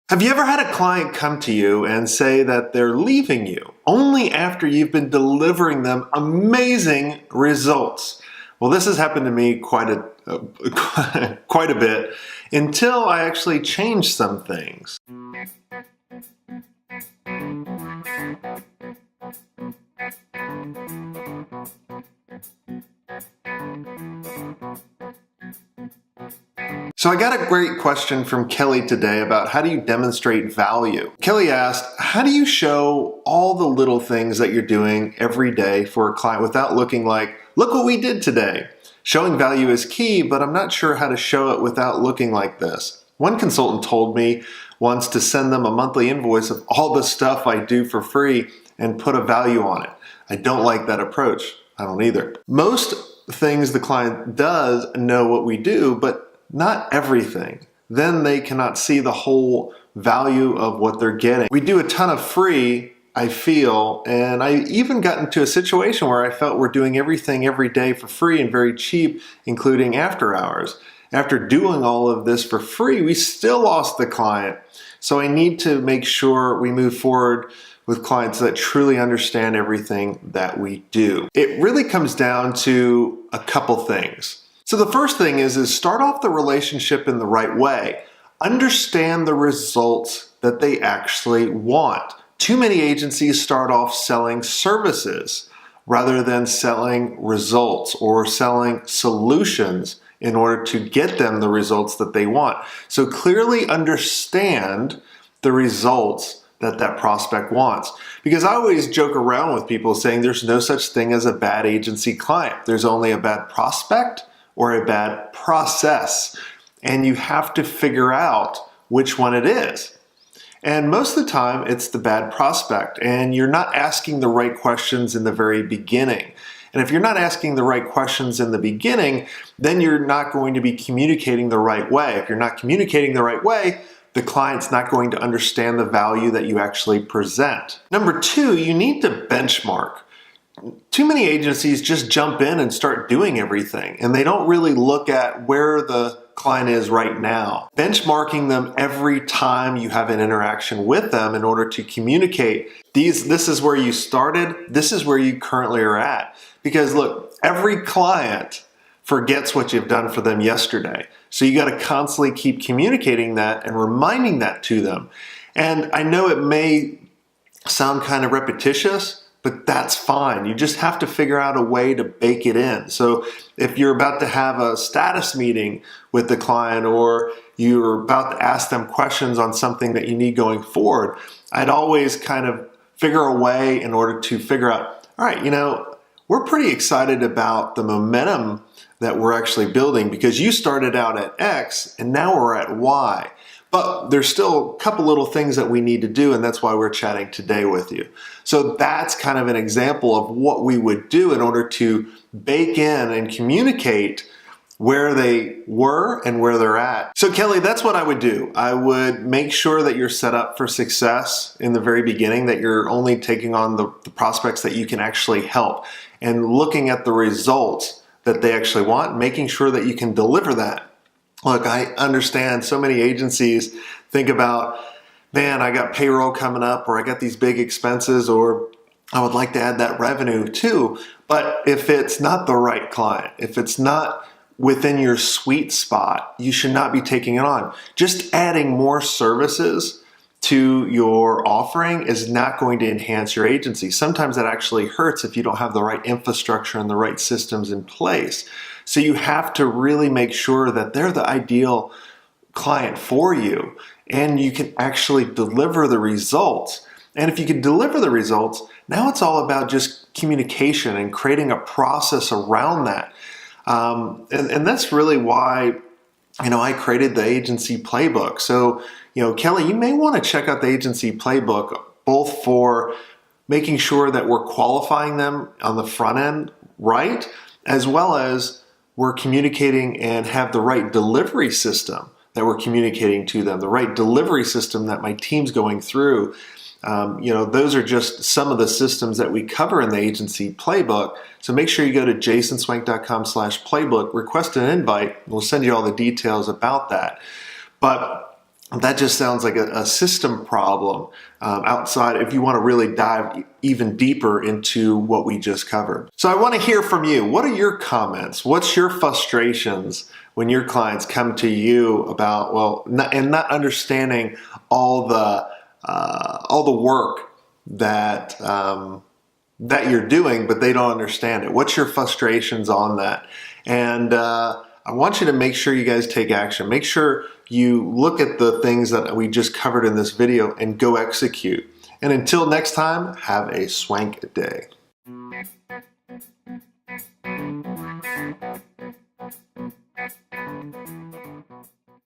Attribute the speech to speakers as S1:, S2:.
S1: Have you ever had a client come to you and say that they're leaving you only after you've been delivering them amazing results? Well, this has happened to me quite a bit until I actually changed some things. So I got a great question from Kelly today about how do you demonstrate value. Kelly asked, how do you show all the little things that you're doing every day for a client without looking like, look what we did today? Showing value is key, but I'm not sure how to show it without looking like this. One consultant told me once to send them a monthly invoice of all the stuff I do for free and put a value on it. I don't like that approach. I don't either. Most things the client does know what we do, but not everything. Then they cannot see the whole value of what they're getting. We do a ton of free, I feel, and I even got into a situation where I felt we're doing everything every day for free and very cheap, including after hours. After doing all of this for free, we still lost the client. So I need to make sure we move forward with clients that truly understand everything that we do. It really comes down to a couple things. So the first thing is start off the relationship in the right way. Understand the results that they actually want. Too many agencies start off selling services rather than selling results or selling solutions in order to get them the results that they want. So clearly understand the results that prospect wants. Because I always joke around with people saying there's no such thing as a bad agency client. There's only a bad prospect or a bad process. And you have to figure out which one it is. And most of the time, it's the bad prospect. And you're not asking the right questions in the very beginning. And if you're not asking the right questions in the beginning, then you're not going to be communicating the right way. If you're not communicating the right way, the client's not going to understand the value that you actually present. Number two, you need to benchmark. Too many agencies just jump in and start doing everything, and they don't really look at where the client is right now. Benchmarking them every time you have an interaction with them in order to communicate, this is where you started, this is where you currently are at. Because look, every client forgets what you've done for them yesterday. So you got to constantly keep communicating that and reminding that to them. And I know it may sound kind of repetitious, but that's fine. You just have to figure out a way to bake it in. So if you're about to have a status meeting with the client or you're about to ask them questions on something that you need going forward, I'd always kind of figure a way in order to figure out, all right, we're pretty excited about the momentum that we're actually building because you started out at X and now we're at Y. But there's still a couple little things that we need to do, and that's why we're chatting today with you. So that's kind of an example of what we would do in order to bake in and communicate where they were and where they're at. So Kelly, that's what I would do. I would make sure that you're set up for success in the very beginning, that you're only taking on the prospects that you can actually help, and looking at the results that they actually want, making sure that you can deliver that. Look, I understand so many agencies think about, man, I got payroll coming up, or I got these big expenses, or I would like to add that revenue too. But if it's not the right client, if it's not within your sweet spot, you should not be taking it on. Just adding more services to your offering is not going to enhance your agency. Sometimes that actually hurts if you don't have the right infrastructure and the right systems in place. So you have to really make sure that they're the ideal client for you and you can actually deliver the results. And if you can deliver the results, now it's all about just communication and creating a process around that. And that's really why, I created the agency playbook. So, Kelly, you may want to check out the agency playbook, both for making sure that we're qualifying them on the front end right, as well as we're communicating and have the right delivery system that we're communicating to them, the right delivery system that my team's going through. Those are just some of the systems that we cover in the agency playbook. So make sure you go to jasonswenk.com/playbook, request an invite. We'll send you all the details about that. But that just sounds like a system problem outside if you want to really dive even deeper into what we just covered. So I want to hear from you. What are your comments? What's your frustrations when your clients come to you about, well, not understanding all the work that that you're doing, but they don't understand it? What's your frustrations on that? And I want you to make sure you guys take action. Make sure you look at the things that we just covered in this video and go execute. And until next time, have a swank day.